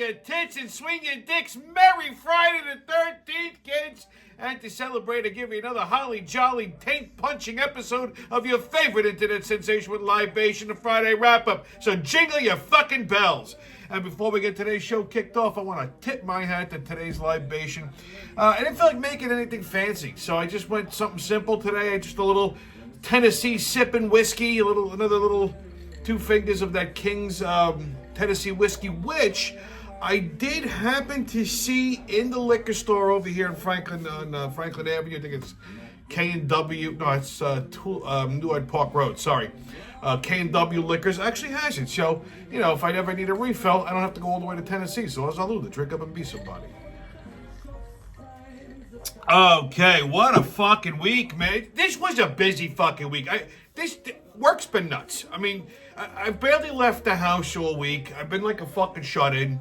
your tits and swing your dicks. Merry Friday the 13th, kids. And to celebrate, I give you another holly jolly taint-punching episode of your favorite internet sensation with Libation, the Friday wrap-up. So jingle your fucking bells. And before we get today's show kicked off, I want to tip my hat to today's libation. I didn't feel like making anything fancy, so I just went something simple today. Just a little Tennessee sipping whiskey, another little 2 fingers of that King's Tennessee whiskey, which I did happen to see in the liquor store over here in Franklin, on Franklin Avenue. I think it's K&W. No, it's Newark Park Road. Sorry. K&W Liquors actually has it. So, if I ever need a refill, I don't have to go all the way to Tennessee. So as I'll do, to drink up and be somebody. Okay, what a fucking week, man. This was a busy fucking week. Work's been nuts. I mean, I barely left the house all week. I've been like a fucking shut-in.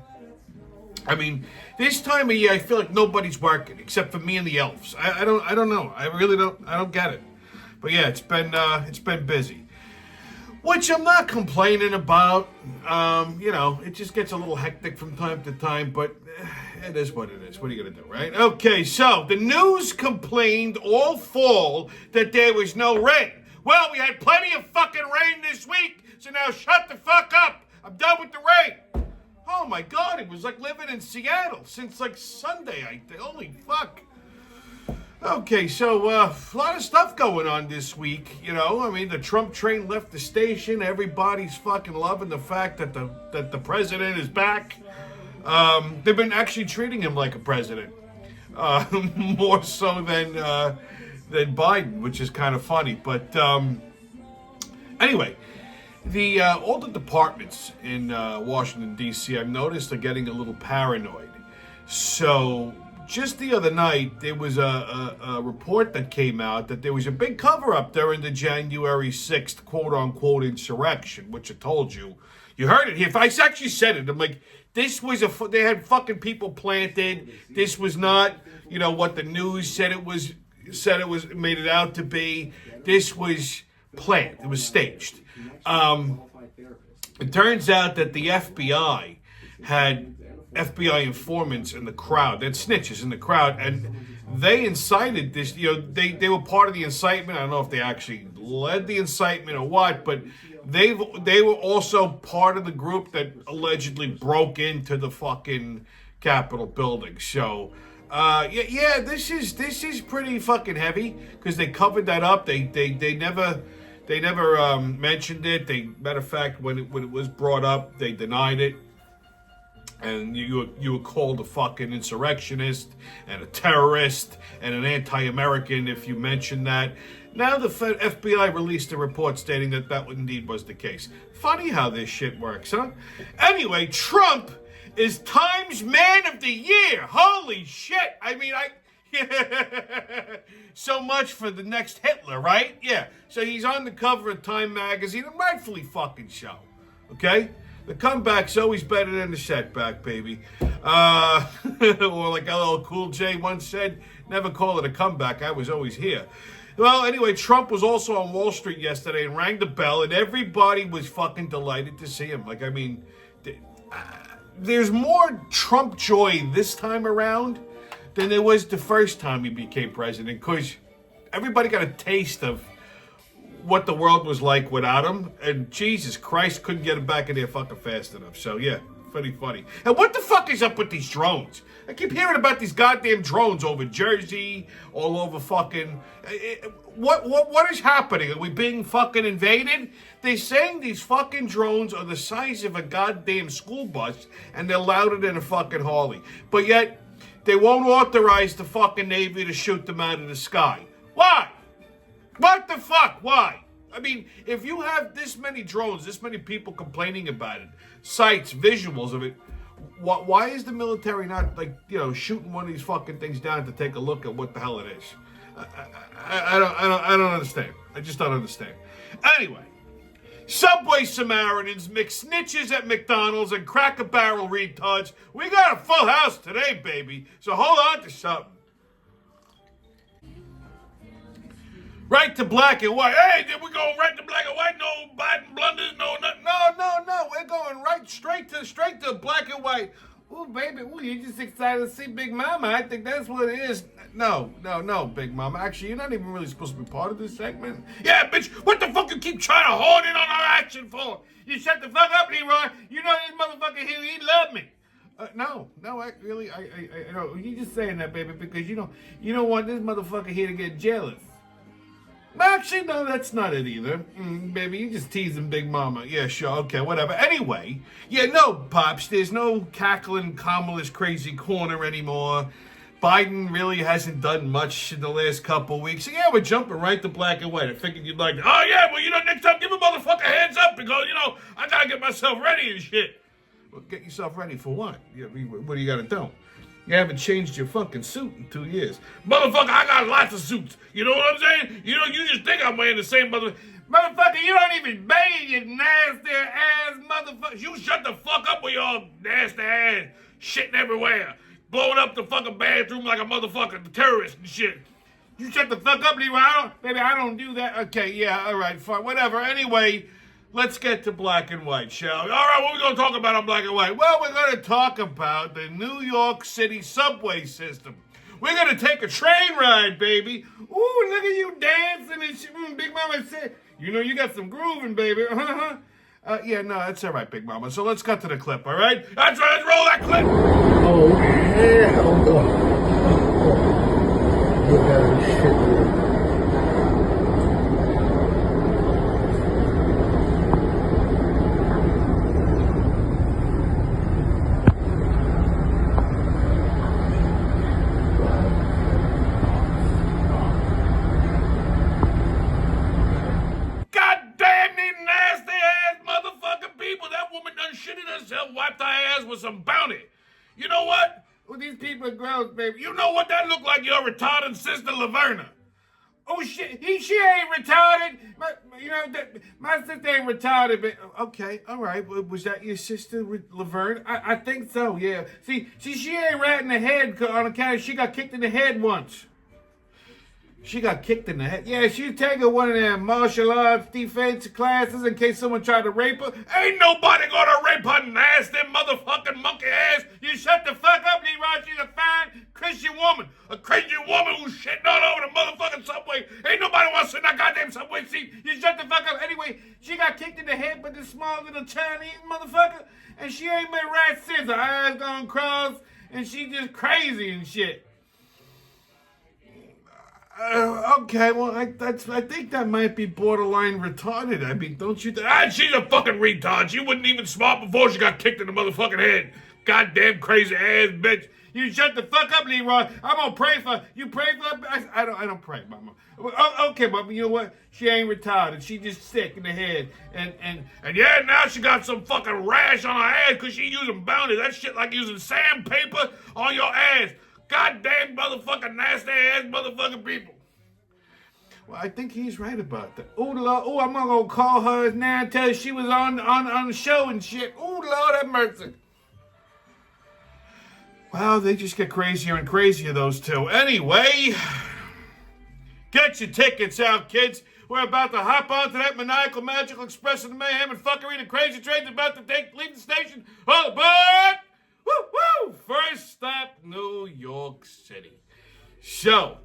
I mean, this time of year, I feel like nobody's working except for me and the elves. I don't know. I really don't. I don't get it. But yeah, it's been busy, which I'm not complaining about. It just gets a little hectic from time to time, but it is what it is. What are you gonna do, right? Okay, so the news complained all fall that there was no rain. Well, we had plenty of fucking rain this week, so now shut the fuck up. I'm done with the rain. Oh my God, it was like living in Seattle since like Sunday, I think. Holy fuck. Okay, so a lot of stuff going on this week, I mean, the Trump train left the station. Everybody's fucking loving the fact that the president is back. They've been actually treating him like a president, more so than Biden, which is kind of funny. But anyway, all the departments in Washington, D.C., I've noticed are getting a little paranoid. So just the other night, there was a report that came out that there was a big cover-up during the January 6th quote-unquote insurrection, which I told you. You heard it here. If I actually said it, I'm like, this was they had fucking people planted. This was not, what the news said it was, made it out to be. This was planned. It was staged. It turns out that the FBI had FBI informants in the crowd. They had snitches in the crowd, and they incited this. They were part of the incitement. I don't know if they actually led the incitement or what, but they were also part of the group that allegedly broke into the fucking Capitol building. So, this is pretty fucking heavy because they covered that up. They never mentioned it. Matter of fact, when it was brought up, they denied it. And you were called a fucking insurrectionist and a terrorist and an anti-American if you mentioned that. Now the FBI released a report stating that indeed was the case. Funny how this shit works, huh? Anyway, Trump is Times Man of the Year. Holy shit. I mean, so much for the next Hitler, right? Yeah. So he's on the cover of Time magazine, and rightfully fucking so. Okay? The comeback's always better than the setback, baby. Or like LL Cool J once said, never call it a comeback, I was always here. Well, anyway, Trump was also on Wall Street yesterday and rang the bell, and everybody was fucking delighted to see him. Like, I mean, there's more Trump joy this time around than there was the first time he became president, because everybody got a taste of what the world was like without him, and Jesus Christ, couldn't get him back in there fucking fast enough. So yeah, funny. And what the fuck is up with these drones? I keep hearing about these goddamn drones over Jersey, all over fucking. What is happening? Are we being fucking invaded? They're saying these fucking drones are the size of a goddamn school bus, and they're louder than a fucking Harley. But yet, they won't authorize the fucking Navy to shoot them out of the sky. Why? What the fuck? Why? I mean, if you have this many drones, this many people complaining about it, sights, visuals of it, why is the military not, shooting one of these fucking things down to take a look at what the hell it is? I don't understand. I just don't understand. Anyway, Subway Samaritans, McSnitches at McDonalds, and Cracker Barrel retards. We got a full house today, baby. So hold on to something. Right to black and white. Hey, we're going right to black and white. No Biden blunders. No. We're going straight to black and white. Ooh, baby, ooh, you're just excited to see Big Mama. I think that's what it is. No, Big Mama. Actually, you're not even really supposed to be part of this segment. Yeah, bitch, what the fuck you keep trying to horn in on our action for? You shut the fuck up, Leroy. You know this motherfucker here, he love me. No, I know. You just saying that, baby, because you don't want this motherfucker here to get jealous. Actually, no, that's not it either. Baby, you just teasing Big Mama. Yeah, sure, okay, whatever. Anyway, yeah, no, Pops, there's no cackling Kamala's crazy corner anymore. Biden really hasn't done much in the last couple weeks. So, yeah, we're jumping right to black and white. I figured you'd like, oh, yeah, well, next time give a motherfucker hands up because, I gotta get myself ready and shit. Well, get yourself ready for what? What do you gotta do? You haven't changed your fucking suit in 2 years. Motherfucker, I got lots of suits. You know what I'm saying? You just think I'm wearing the same Motherfucker, you don't even bathe, you nasty ass motherfucker. You shut the fuck up with your nasty ass shitting everywhere. Blowing up the fucking bathroom like a motherfucking terrorist and shit. You shut the fuck up, Leroy. I don't do that. Okay, yeah, all right, fine, whatever. Anyway, let's get to black and white, shall we? All right, what are we going to talk about on black and white? Well, we're going to talk about the New York City subway system. We're going to take a train ride, baby. Ooh, look at you dancing and shit. Big Mama said, you got some grooving, baby. Yeah, no, that's all right, Big Mama. So let's cut to the clip, all right? That's right, let's roll that clip. Oh, hell no. Look at this shit. Wiped her ass with some bounty. You know what? Well, these people are gross, baby. You know what that look like? Your retarded sister, Laverna. Oh, shit. She ain't retarded. My sister ain't retarded. But okay, all right. Was that your sister, Laverne? I think so, yeah. See, she ain't right in the head on account of she got kicked in the head once. She got kicked in the head. Yeah, she was taking one of them martial arts defense classes in case someone tried to rape her. Ain't nobody gonna rape her nasty motherfucking monkey ass. You shut the fuck up, Leroy. She's a fine Christian woman. A crazy woman who's shitting all over the motherfucking subway. Ain't nobody wants to sit in that goddamn subway seat. You shut the fuck up. Anyway, she got kicked in the head by this small little Chinese motherfucker. And she ain't been right since. Her eyes gone cross. And she just crazy and shit. Okay, well, I think that might be borderline retarded. I mean, don't you think? She's a fucking retard. She wasn't even smart before she got kicked in the motherfucking head. Goddamn crazy ass bitch. You shut the fuck up, Leroy. I'm gonna pray for you. Pray for her? I don't pray, Mama. Okay, but you know what? She ain't retarded. She just sick in the head. And yeah, now she got some fucking rash on her ass because she using Bounty. That shit like using sandpaper on your ass. Goddamn motherfucking nasty ass motherfucking people. Well, I think he's right about that. Oh, Lord. Oh, I'm gonna call her now and tell her she was on the show and shit. Oh, Lord have mercy. Well, they just get crazier and crazier, those two. Anyway, get your tickets out, kids. We're about to hop onto that maniacal, magical express of the mayhem and fuckery. The crazy train's about to leave the station. All aboard! Woo! First stop, New York City. So,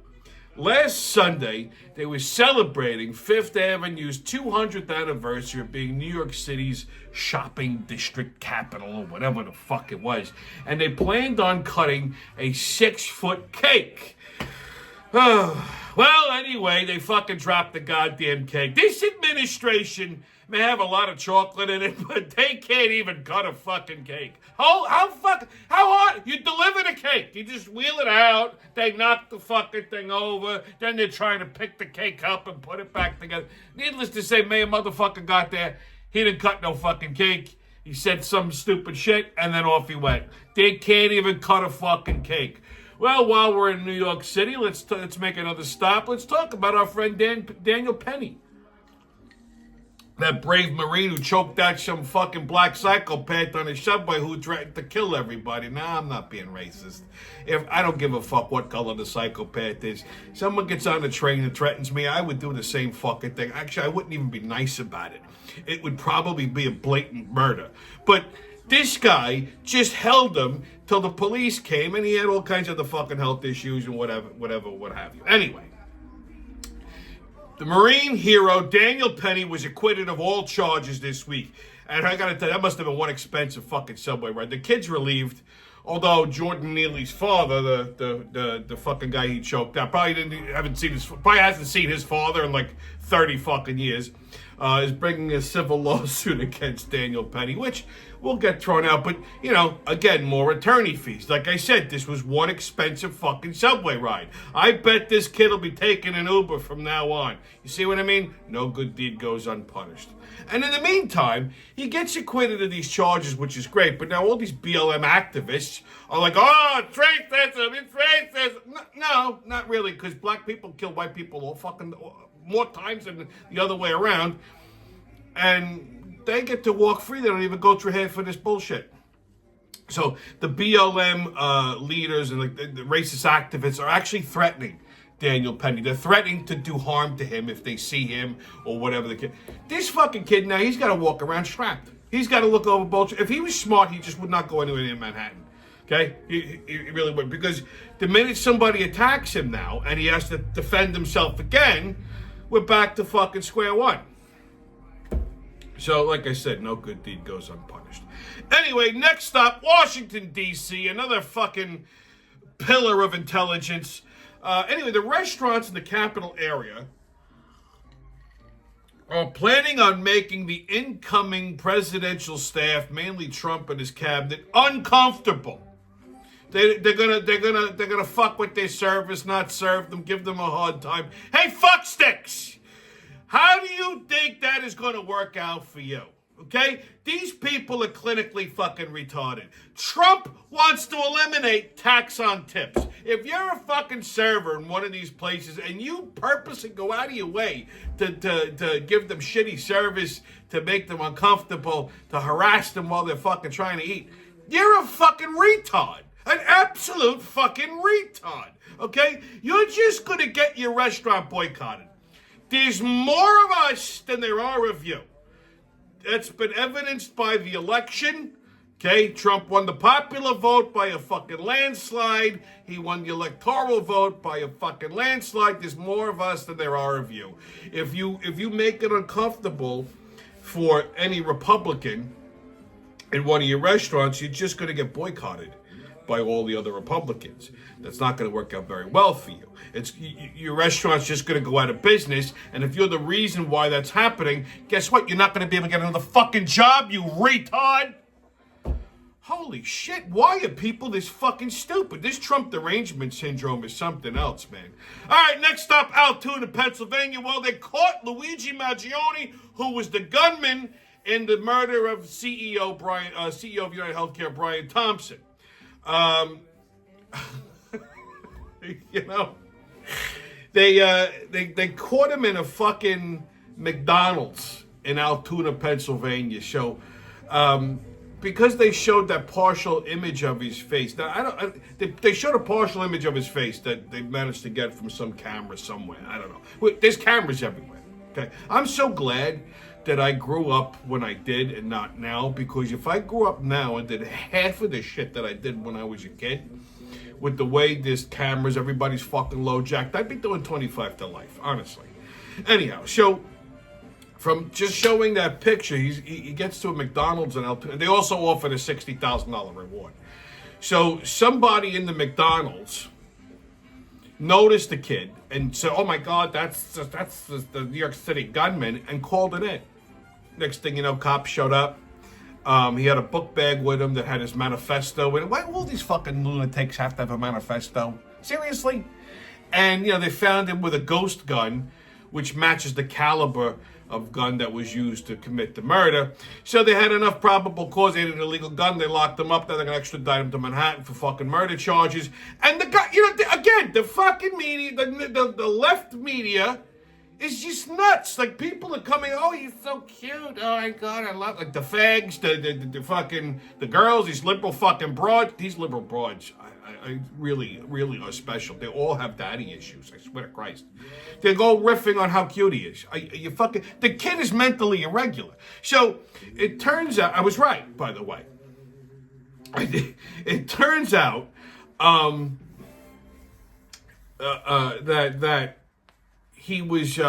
last Sunday, they were celebrating Fifth Avenue's 200th anniversary of being New York City's shopping district capital, or whatever the fuck it was. And they planned on cutting a 6-foot cake. Well, anyway, they fucking dropped the goddamn cake. This administration may have a lot of chocolate in it, but they can't even cut a fucking cake. How hard? You deliver the cake. You just wheel it out. They knock the fucking thing over. Then they're trying to pick the cake up and put it back together. Needless to say, Mayor motherfucker got there. He didn't cut no fucking cake. He said some stupid shit, and then off he went. They can't even cut a fucking cake. Well, while we're in New York City, let's make another stop. Let's talk about our friend Daniel Penny. That brave Marine who choked out some fucking black psychopath on a subway who threatened to kill everybody. Now, I'm not being racist. I don't give a fuck what color the psychopath is. Someone gets on the train and threatens me, I would do the same fucking thing. Actually, I wouldn't even be nice about it. It would probably be a blatant murder. But This guy just held him till the police came, and he had all kinds of the fucking health issues and what have you. Anyway, the Marine hero Daniel Penny was acquitted of all charges this week. And I gotta tell you, that must have been one expensive fucking subway ride. The kid's relieved, although Jordan Neely's father, the fucking guy he choked out, probably hasn't seen his father in like 30 fucking years, is bringing a civil lawsuit against Daniel Penny, which will get thrown out. But, you know, again, more attorney fees. Like I said, this was one expensive fucking subway ride. I bet this kid will be taking an Uber from now on. You see what I mean? No good deed goes unpunished. And in the meantime, he gets acquitted of these charges, which is great. But now all these BLM activists are like, oh, it's racism, it's racist. No, not really, because black people kill white people all fucking more times than the other way around. And they get to walk free. They don't even go through half of this bullshit. So the BLM leaders and the racist activists are actually threatening Daniel Penny. They're threatening to do harm to him if they see him or whatever the kid. This fucking kid now, he's got to walk around strapped. He's got to look over bullshit. If he was smart, he just would not go anywhere in Manhattan. Okay? He really would. Because the minute somebody attacks him now and he has to defend himself again, we're back to fucking square one. So, like I said, no good deed goes unpunished. Anyway, next up, Washington, D.C., another fucking pillar of intelligence. Anyway, the restaurants in the capital area are planning on making the incoming presidential staff, mainly Trump and his cabinet, uncomfortable. They're gonna fuck with their service, not serve them, give them a hard time. Hey, fucksticks! How do you think that is gonna work out for you? Okay? These people are clinically fucking retarded. Trump wants to eliminate tax on tips. If you're a fucking server in one of these places and you purposely go out of your way to give them shitty service, to make them uncomfortable, to harass them while they're fucking trying to eat, you're a fucking retard. An absolute fucking retard. Okay? You're just gonna get your restaurant boycotted. There's more of us than there are of you. That's been evidenced by the election. Okay, Trump won the popular vote by a fucking landslide. He won the electoral vote by a fucking landslide. There's more of us than there are of you. If you make it uncomfortable for any Republican in one of your restaurants, you're just going to get boycotted by all the other Republicans. That's not going to work out very well for you. Your restaurant's just going to go out of business, and if you're the reason why that's happening, guess what? You're not going to be able to get another fucking job, you retard! Holy shit, why are people this fucking stupid? This Trump derangement syndrome is something else, man. All right, next up, Altoona, Pennsylvania. Well, they caught Luigi Maggioni, who was the gunman in the murder of CEO of United Healthcare, Brian Thompson. You know, they caught him in a fucking McDonald's in Altoona, Pennsylvania. So, because they showed that partial image of his face. Now, they showed a partial image of his face that they managed to get from some camera somewhere. I don't know. There's cameras everywhere. Okay, I'm so glad that I grew up when I did and not now, because if I grew up now and did half of the shit that I did when I was a kid, with the way there's cameras, everybody's fucking low jacked, I'd be doing 25 to life, honestly. Anyhow, so from just showing that picture, he gets to a McDonald's and they also offered a $60,000 reward. So somebody in the McDonald's noticed the kid and said, "Oh my God, that's the New York City gunman," and called it in. Next thing you know, cops showed up. He had a book bag with him that had his manifesto in it. Why all these fucking lunatics have to have a manifesto? Seriously? And, you know, they found him with a ghost gun, which matches the caliber of gun that was used to commit the murder. So they had enough probable cause. They had an illegal gun. They locked him up. Now they're going to extradite him to Manhattan for fucking murder charges. And the guy, you know, again, the fucking media, the left media is just nuts. Like, people are coming, "Oh, he's so cute. Oh my God, I love," like the fags, the fucking, the girls, these liberal fucking broads. These liberal broads, I really, really are special. They all have daddy issues, I swear to Christ. They go riffing on how cute he is. The kid is mentally irregular. So it turns out, I was right, by the way. it turns out that he was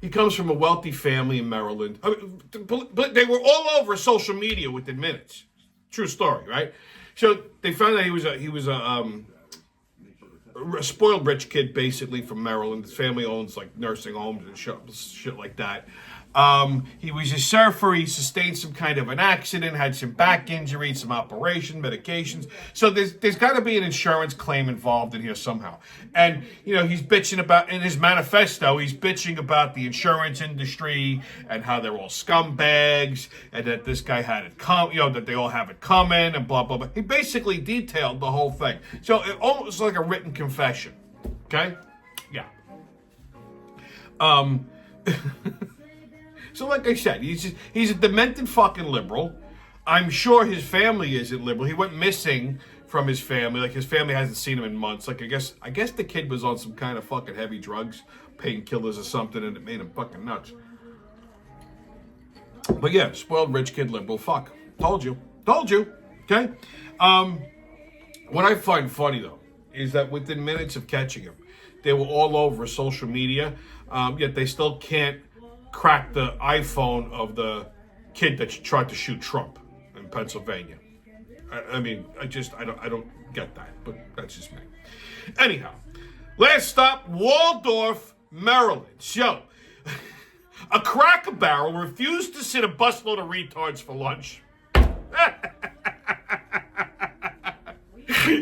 he comes from a wealthy family in Maryland. I mean, but they were all over social media within minutes. True story, right? So they found out he was a spoiled rich kid, basically from Maryland. His family owns like nursing homes and shit like that. He was a surfer. He sustained some kind of an accident, had some back injury, some operation, medications. So there's got to be an insurance claim involved in here somehow. And, he's bitching about, in his manifesto, he's bitching about the insurance industry and how they're all scumbags and that this guy had it that they all have it coming and blah, blah, blah. He basically detailed the whole thing. So it almost like a written confession. Okay? Yeah. So like I said, he's a demented fucking liberal. I'm sure his family isn't liberal. He went missing from his family. Like, his family hasn't seen him in months. Like, I guess the kid was on some kind of fucking heavy drugs, painkillers or something, and it made him fucking nuts. But yeah, spoiled rich kid liberal. Fuck. Told you. Okay? What I find funny, though, is that within minutes of catching him, they were all over social media, yet they still can't crack the iPhone of the kid that tried to shoot Trump in Pennsylvania. I mean, I don't get that, but that's just me. Anyhow, last stop, Waldorf, Maryland. So, a Cracker Barrel refused to sit a busload of retards for lunch.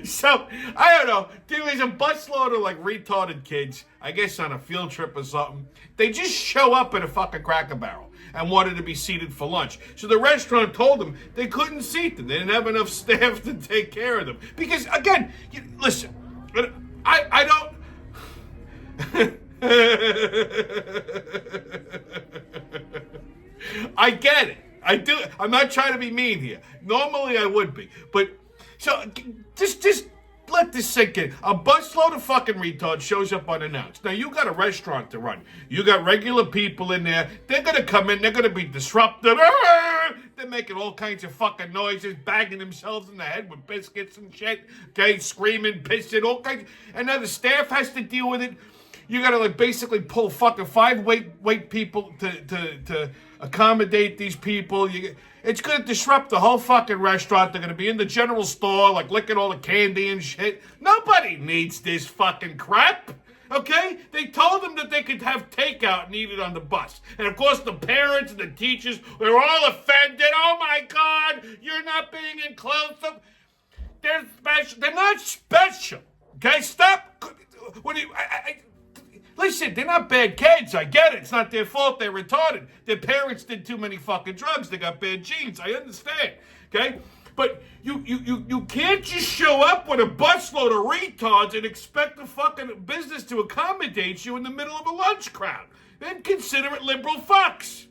So, I don't know. There was a busload of like retarded kids, I guess on a field trip or something. They just show up at a fucking Cracker Barrel and wanted to be seated for lunch. So the restaurant told them they couldn't seat them. They didn't have enough staff to take care of them. Because, again, listen, I don't... I get it. I do. I'm not trying to be mean here. Normally I would be. But... So, just let this sink in. A busload of fucking retards shows up unannounced. Now, you got a restaurant to run. You got regular people in there. They're going to come in. They're going to be disruptive. They're making all kinds of fucking noises, banging themselves in the head with biscuits and shit. Okay, screaming, pissing, all kinds. And now the staff has to deal with it. You got to, like, basically pull fucking 5 wait people to accommodate these people. It's going to disrupt the whole fucking restaurant. They're going to be in the general store, like, licking all the candy and shit. Nobody needs this fucking crap, okay? They told them that they could have takeout and eat it on the bus. And, of course, the parents and the teachers, they're all offended. Oh, my God, you're not being inclusive. They're special. They're not special, okay? Stop. What do you... Listen, they're not bad kids. I get it. It's not their fault. They're retarded. Their parents did too many fucking drugs. They got bad genes. I understand. Okay? But you can't just show up with a busload of retards and expect the fucking business to accommodate you in the middle of a lunch crowd. Then consider it liberal fucks.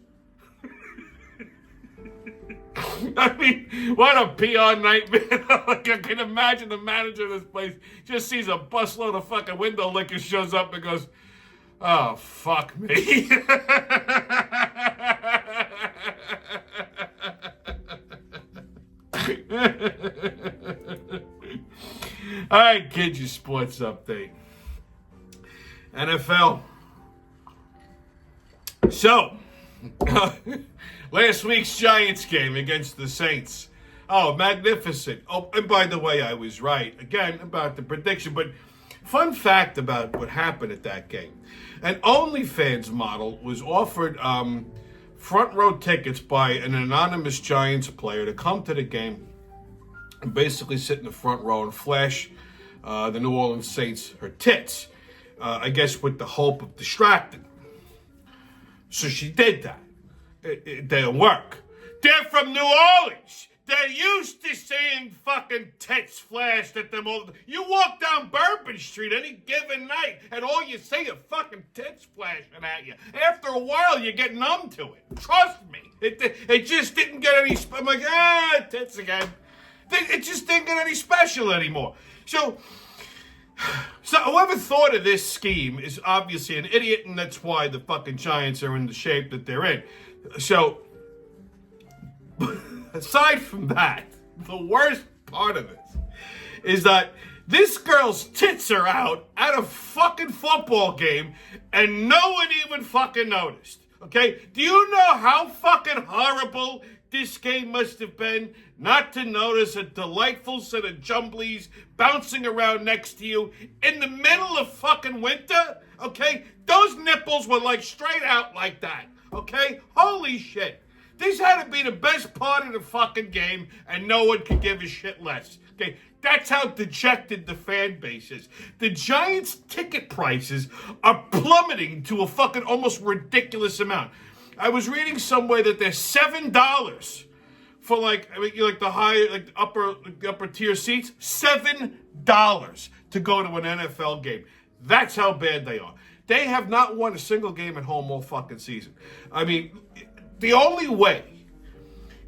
I mean, what a PR nightmare. Like, I can imagine the manager of this place just sees a busload of fucking window lickers, shows up and goes, oh, fuck me. All right, kids, your sports update. NFL. So, last week's Giants game against the Saints. Oh, magnificent. Oh, and by the way, I was right, again, about the prediction. But fun fact about what happened at that game. An OnlyFans model was offered front row tickets by an anonymous Giants player to come to the game and basically sit in the front row and flash the New Orleans Saints her tits. I guess with the hope of distracting. So she did that. It didn't work. They're from New Orleans. They're used to seeing fucking tits flashed at them all. You walk down Bourbon Street any given night, and all you see are fucking tits flashing at you. After a while, you get numb to it. Trust me. It just didn't get any... I'm like, tits again. It just didn't get any special anymore. So whoever thought of this scheme is obviously an idiot, and that's why the fucking Giants are in the shape that they're in. So... aside from that, the worst part of this is that this girl's tits are out at a fucking football game and no one even fucking noticed. Okay? Do you know how fucking horrible this game must have been not to notice a delightful set of jumblies bouncing around next to you in the middle of fucking winter? Okay? Those nipples were like straight out like that. Okay? Holy shit. This had to be the best part of the fucking game, and no one could give a shit less. Okay? That's how dejected the fan base is. The Giants' ticket prices are plummeting to a fucking almost ridiculous amount. I was reading somewhere that they're $7 for the upper tier seats. $7 to go to an NFL game. That's how bad they are. They have not won a single game at home all fucking season. I mean, the only way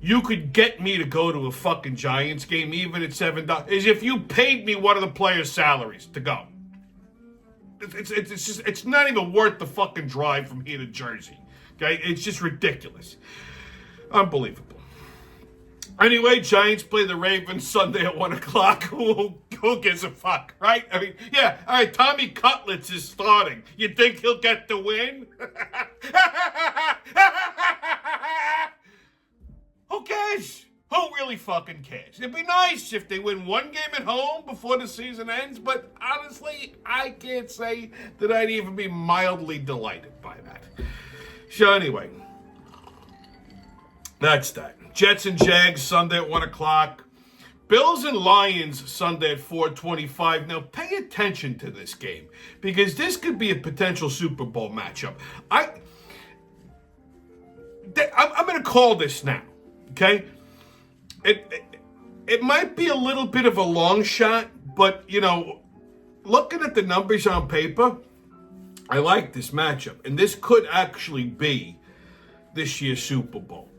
you could get me to go to a fucking Giants game, even at $7, is if you paid me one of the players' salaries to go. It's not even worth the fucking drive from here to Jersey. Okay, it's just ridiculous, unbelievable. Anyway, Giants play the Ravens Sunday at 1:00. Who gives a fuck, right? I mean, yeah, all right. Tommy Cutlets is starting. You think he'll get the win? Who cares? Who really fucking cares? It'd be nice if they win one game at home before the season ends, but honestly, I can't say that I'd even be mildly delighted by that. So anyway, that's that. Jets and Jags Sunday at 1:00. Bills and Lions Sunday at 4:25. Now pay attention to this game because this could be a potential Super Bowl matchup. I'm going to call this now. Okay, it might be a little bit of a long shot, but you know, looking at the numbers on paper, I like this matchup, and this could actually be this year's Super Bowl.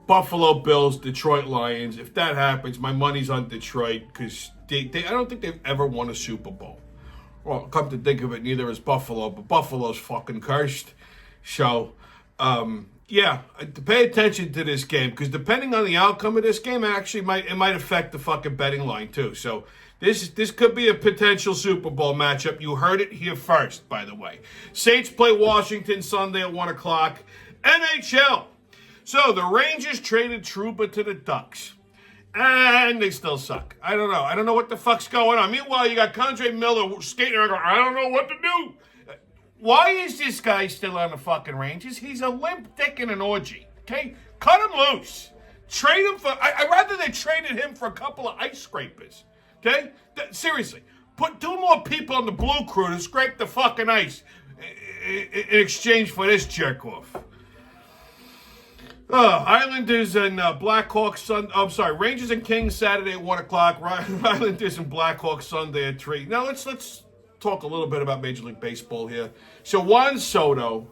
Buffalo Bills, Detroit Lions. If that happens, my money's on Detroit because I don't think they've ever won a Super Bowl. Well, come to think of it, neither is Buffalo, but Buffalo's fucking cursed. So, yeah, to pay attention to this game because depending on the outcome of this game, it might affect the fucking betting line too. So this could be a potential Super Bowl matchup. You heard it here first, by the way. Saints play Washington Sunday at 1:00. NHL. So the Rangers traded Trouba to the Ducks. And they still suck. I don't know. I don't know what the fuck's going on. Meanwhile, you got Condre Miller skating around going, I don't know what to do. Why is this guy still on the fucking Rangers? He's a limp dick in an orgy. Okay? Cut him loose. Trade him for... I'd rather they traded him for a couple of ice scrapers. Okay? Seriously. Put 2 more people on the blue crew to scrape the fucking ice in exchange for this jerk-off. Islanders and Blackhawks Rangers and Kings Saturday at 1:00. Islanders and Blackhawks Sunday at 3. Now let's talk a little bit about Major League Baseball here. So Juan Soto,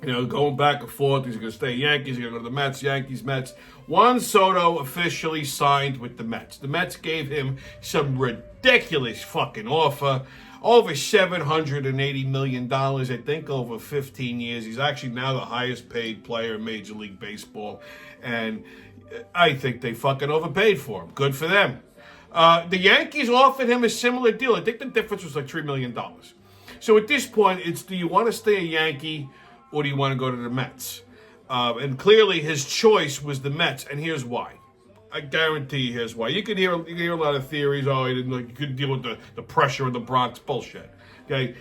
going back and forth. He's going to stay Yankees. He's going to go to the Mets. Yankees, Mets. Juan Soto officially signed with the Mets. The Mets gave him some ridiculous fucking offer. Over $780 million, I think, over 15 years. He's actually now the highest paid player in Major League Baseball. And I think they fucking overpaid for him. Good for them. The Yankees offered him a similar deal. I think the difference was like $3 million. So at this point, it's do you want to stay a Yankee or do you want to go to the Mets? And clearly his choice was the Mets, and here's why. I guarantee you here's why. You can hear a lot of theories. Oh, he didn't he couldn't deal with the pressure of the Bronx bullshit. Okay,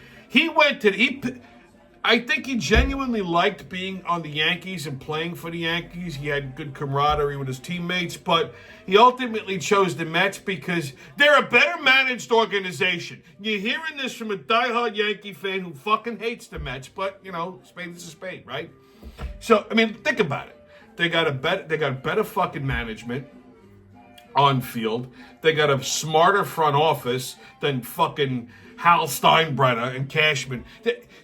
I think he genuinely liked being on the Yankees and playing for the Yankees. He had good camaraderie with his teammates, but he ultimately chose the Mets because they're a better managed organization. You're hearing this from a diehard Yankee fan who fucking hates the Mets, but spade is a spade, right? So I mean, think about it. They got better fucking management on field. They got a smarter front office than fucking Hal Steinbrenner and Cashman.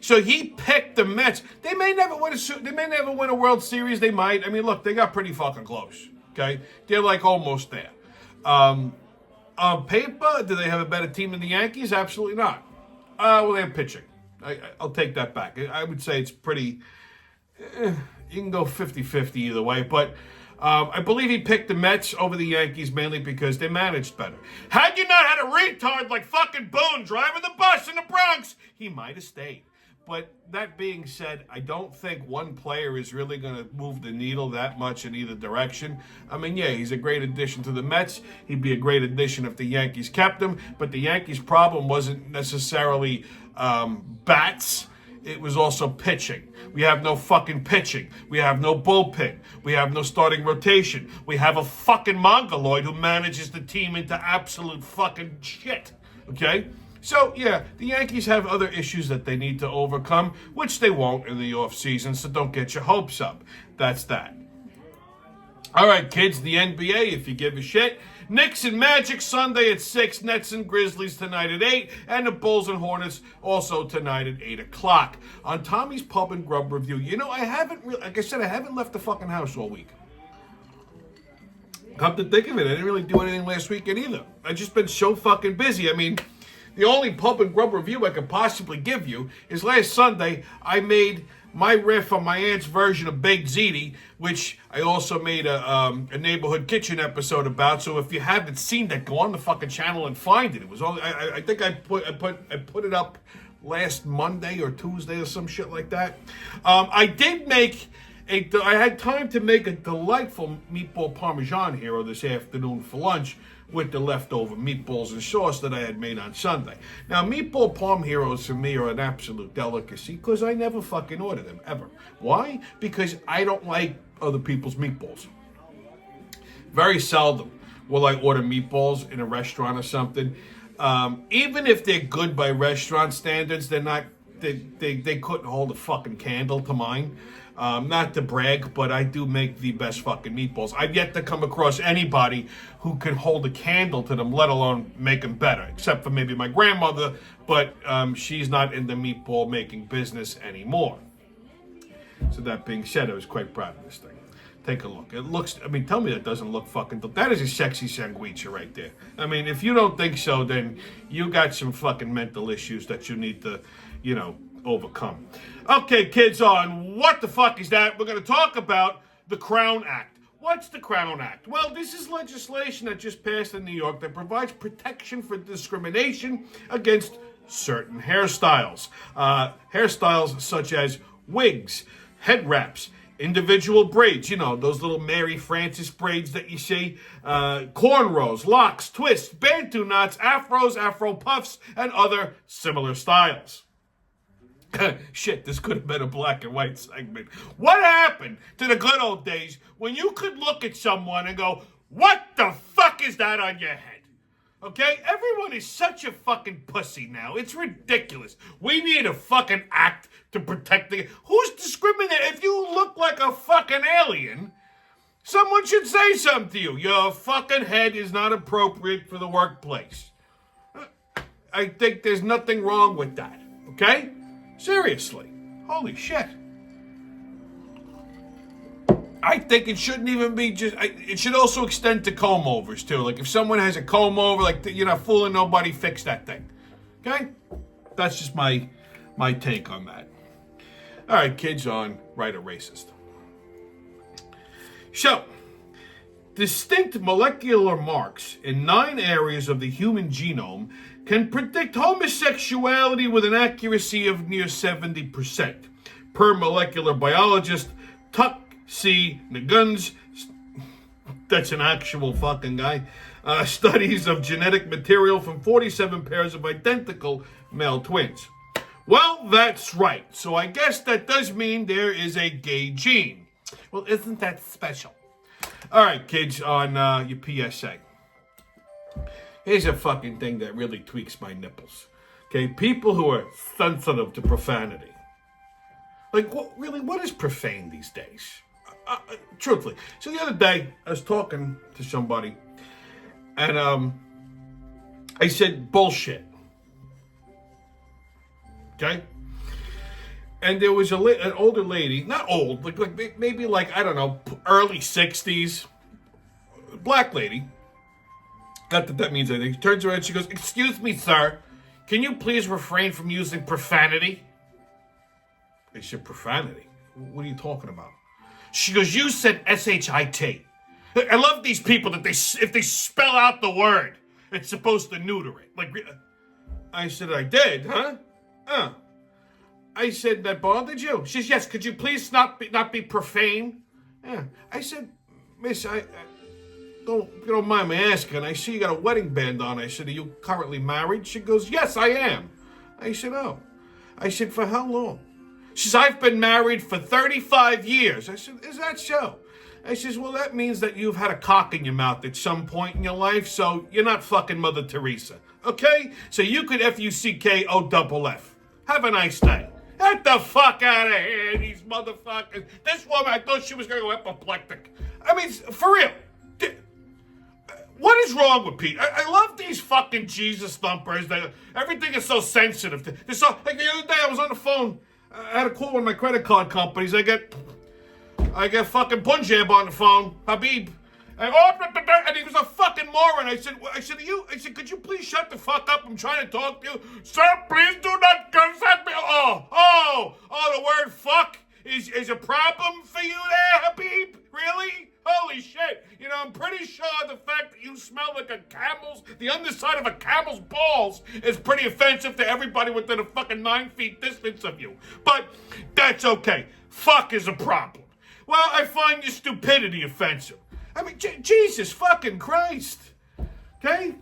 So he picked the Mets. They may never win a World Series. They might. I mean, look, they got pretty fucking close. Okay, they're like almost there. On paper, do they have a better team than the Yankees? Absolutely not. Well, they have pitching. I'll take that back. I would say it's pretty. You can go 50-50 either way, but I believe he picked the Mets over the Yankees mainly because they managed better. Had you not had a retard like fucking Boone driving the bus in the Bronx, he might have stayed. But that being said, I don't think one player is really going to move the needle that much in either direction. I mean, yeah, he's a great addition to the Mets. He'd be a great addition if the Yankees kept him. But the Yankees' problem wasn't necessarily bats. It was also pitching. We have no fucking pitching. We have no bullpen. We have no starting rotation. We have a fucking mongoloid who manages the team into absolute fucking shit. Okay? So, yeah, the Yankees have other issues that they need to overcome, which they won't in the offseason, so don't get your hopes up. That's that. All right, kids, the NBA, if you give a shit. Knicks and Magic Sunday at 6, Nets and Grizzlies tonight at 8, and the Bulls and Hornets also tonight at 8 o'clock. On Tommy's Pub and Grub Review, you know, I haven't left the fucking house all week. Come to think of it, I didn't really do anything last weekend either. I've just been so fucking busy. I mean, the only Pub and Grub review I could possibly give you is last Sunday I made my riff on my aunt's version of baked ziti, which I also made a neighborhood kitchen episode about. So if you haven't seen that, go on the fucking channel and find it. It was only I think I put it up last Monday or Tuesday or some shit like that. I did make I had time to make a delightful meatball parmesan hero this afternoon for lunch with the leftover meatballs and sauce that I had made on Sunday. Now, meatball parm heroes for me are an absolute delicacy because I never fucking order them, ever. Why? Because I don't like other people's meatballs. Very seldom will I order meatballs in a restaurant or something. Even if they're good by restaurant standards, they're not. They couldn't hold a fucking candle to mine. Not to brag, but I do make the best fucking meatballs. I've yet to come across anybody who can hold a candle to them, let alone make them better, except for maybe my grandmother, but she's not in the meatball making business anymore. So that being said, I was quite proud of this thing. Take a look. It looks, I mean, tell me that doesn't look fucking, that is a sexy sandwich right there. I mean, if you don't think so, then you got some fucking mental issues that you need to, overcome. Okay, kids, on What the Fuck Is That? We're going to talk about the Crown Act. What's the Crown Act? Well, this is legislation that just passed in New York that provides protection for discrimination against certain hairstyles. Hairstyles such as wigs, head wraps, individual braids, those little Mary Frances braids that you see, cornrows, locks, twists, bantu knots, afros, afro puffs, and other similar styles. Shit, this could have been a black and white segment. What happened to the good old days when you could look at someone and go, what the fuck is that on your head? Okay? Everyone is such a fucking pussy now. It's ridiculous. We need a fucking act to protect the... Who's discriminating? If you look like a fucking alien, someone should say something to you. Your fucking head is not appropriate for the workplace. I think there's nothing wrong with that. Okay? Seriously. Holy shit. I think it shouldn't even be just... It should also extend to comb-overs, too. Like, if someone has a comb-over, like, you're not fooling nobody, fix that thing. Okay? That's just my take on that. All right, kids on Right or Racist. So, distinct molecular marks in 9 areas of the human genome can predict homosexuality with an accuracy of near 70%. Per molecular biologist Tuck C. Naguns, that's an actual fucking guy, studies of genetic material from 47 pairs of identical male twins. Well, that's right. So I guess that does mean there is a gay gene. Well, isn't that special? All right, kids, on your PSA. Here's a fucking thing that really tweaks my nipples. Okay, people who are sensitive to profanity. Like, what is profane these days? Truthfully. So the other day, I was talking to somebody, and I said, bullshit. Okay? And there was an older lady, not old, like maybe like, I don't know, early 60s, black lady. Not that means anything. She turns around and she goes, "Excuse me, sir. Can you please refrain from using profanity?" I said, "Profanity? What are you talking about?" She goes, you said S-H-I-T. I love these people that if they spell out the word, it's supposed to neuter it. Like, I said, I did, huh? I said, that bothered you? She says, yes, could you please not be profane? Yeah. I said, miss, I you don't mind me asking, I see you got a wedding band on. I said, are you currently married? She goes, yes, I am. I said, oh. I said, for how long? She says, I've been married for 35 years. I said, is that so? I says, well, that means that you've had a cock in your mouth at some point in your life, so you're not fucking Mother Teresa, okay? So you could F-U-C-K-O-F-F. Have a nice day. Get the fuck out of here, these motherfuckers. This woman, I thought she was going to go apoplectic. I mean, for real. What is wrong with Pete? I love these fucking Jesus thumpers. Everything is so sensitive. They're so, like the other day, I was on the phone. I had a call with my credit card companies. I get fucking Punjab on the phone, Habib. And he was a fucking moron. I said, could you please shut the fuck up? I'm trying to talk to you. Sir, please do not curse at me. The word fuck is a problem for you there, Habib? Really? Holy shit. You know, I'm pretty sure the fact that you smell like the underside of a camel's balls is pretty offensive to everybody within a fucking 9 feet distance of you. But that's okay. Fuck is a problem. Well, I find your stupidity offensive. I mean, Jesus fucking Christ. Okay?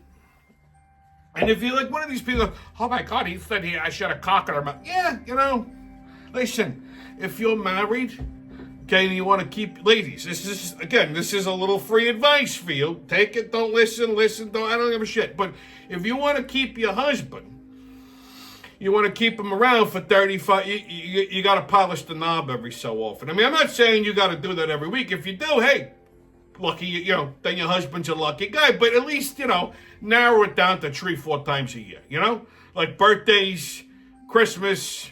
And if you're like one of these people, oh my God, he said I should have cock in her mouth. Yeah, you know, listen, if you're married, okay, and you want to keep, ladies, this is a little free advice for you. Take it, don't listen, I don't give a shit. But if you want to keep your husband, you want to keep him around for 35, you got to polish the knob every so often. I mean, I'm not saying you got to do that every week. If you do, hey, lucky, you know, then your husband's a lucky guy. But at least, you know, narrow it down to 3-4 times a year, you know? Like birthdays, Christmas,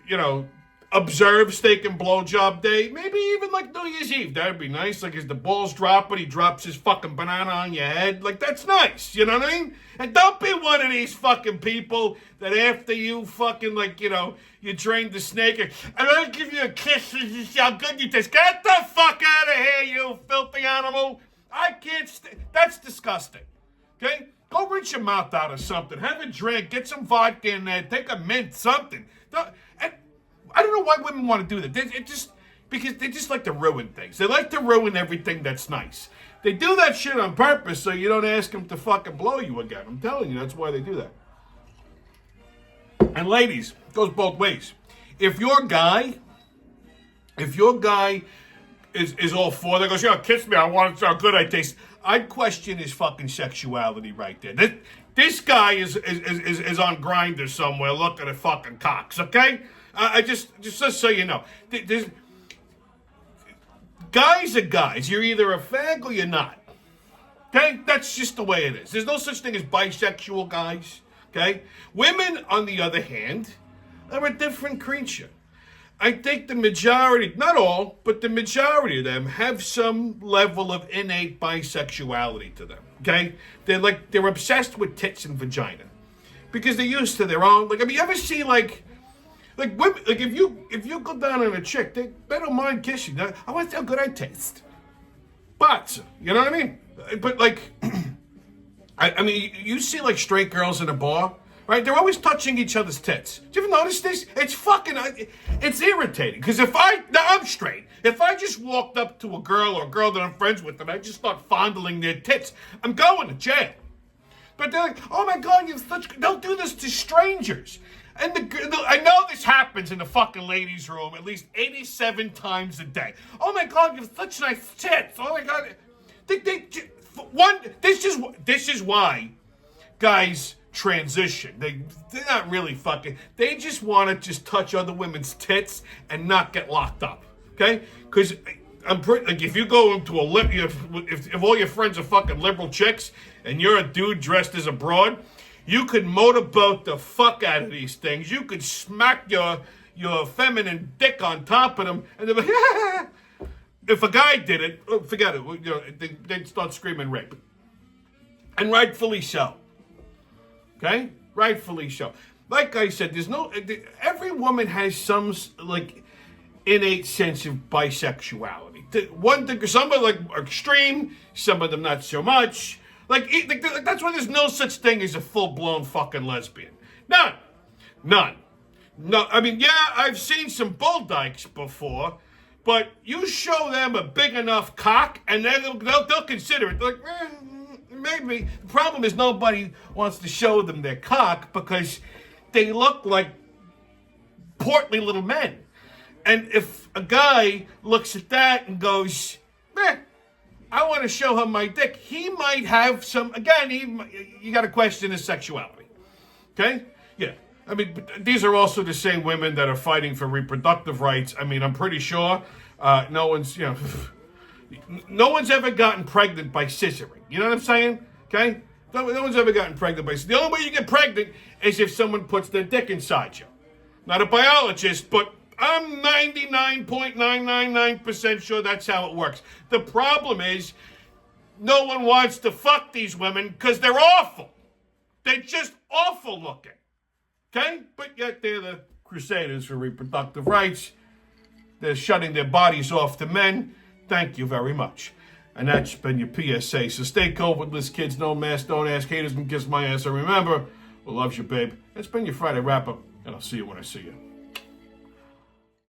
you know, observe steak and blowjob day. Maybe even like New Year's Eve. That'd be nice. Like as the balls drop and he drops his fucking banana on your head. Like that's nice. You know what I mean? And don't be one of these fucking people that after you fucking like, you know, you drain the snake and I'll give you a kiss and you see how good you taste. Get the fuck out of here, you filthy animal. I can't that's disgusting. Okay? Go rinse your mouth out of something. Have a drink. Get some vodka in there. Take a mint, something. I don't know why women want to do that. Because they just like to ruin things. They like to ruin everything that's nice. They do that shit on purpose so you don't ask them to fucking blow you again. I'm telling you, that's why they do that. And ladies, it goes both ways. If your guy is all for that, goes, kiss me, I want it, how good I taste. I'd question his fucking sexuality right there. This guy is on Grindr somewhere looking at fucking cocks, okay? I just so you know, guys are guys. You're either a fag or you're not. Okay, that's just the way it is. There's no such thing as bisexual guys. Okay, women, on the other hand, are a different creature. I think the majority, not all, but the majority of them have some level of innate bisexuality to them. Okay, they're obsessed with tits and vagina because they're used to their own. Like, I mean, you ever see like women, like if you go down on a chick, they don't mind kissing. I want to see how good I taste. But you know what I mean? But like, I mean, you see like straight girls in a bar, right? They're always touching each other's tits. Do you ever notice this? It's fucking, it's irritating. Because I'm straight. If I just walked up to a girl or a girl that I'm friends with and I just start fondling their tits, I'm going to jail. But they're like, oh my God, don't do this to strangers. And I know this happens in the fucking ladies' room at least 87 times a day. Oh my God, you have such nice tits. Oh my God. This is why guys transition. They're not really fucking. They just want to just touch other women's tits and not get locked up. Okay? Because I'm pretty, like, if you go into if all your friends are fucking liberal chicks and you're a dude dressed as a broad, you could motorboat the fuck out of these things. You could smack your feminine dick on top of them, and they'd be like, if a guy did it, forget it. You know, they'd start screaming rape, and rightfully so. Okay, rightfully so. Like I said, every woman has some like. innate sense of bisexuality. One thing, some of them are extreme, some of them not so much. Like that's why there's no such thing as a full-blown fucking lesbian. None. No, I mean, yeah, I've seen some bull dykes before, but you show them a big enough cock, and then they'll consider it. Like, maybe. The problem is nobody wants to show them their cock because they look like portly little men. And if a guy looks at that and goes, I want to show her my dick, he might have some, again, you got to question his sexuality. Okay? Yeah. I mean, these are also the same women that are fighting for reproductive rights. I mean, I'm pretty sure no one's ever gotten pregnant by scissoring. You know what I'm saying? Okay? No one's ever gotten pregnant by scissoring. The only way you get pregnant is if someone puts their dick inside you. Not a biologist, but I'm 99.999% sure that's how it works. The problem is no one wants to fuck these women because they're awful. They're just awful looking. Okay? But yet they're the crusaders for reproductive rights. They're shutting their bodies off to men. Thank you very much. And that's been your PSA. So stay COVIDless, kids. No mask, don't ask, haters, and kiss my ass. And remember, who loves you, babe. That's been your Friday wrap-up, and I'll see you when I see you.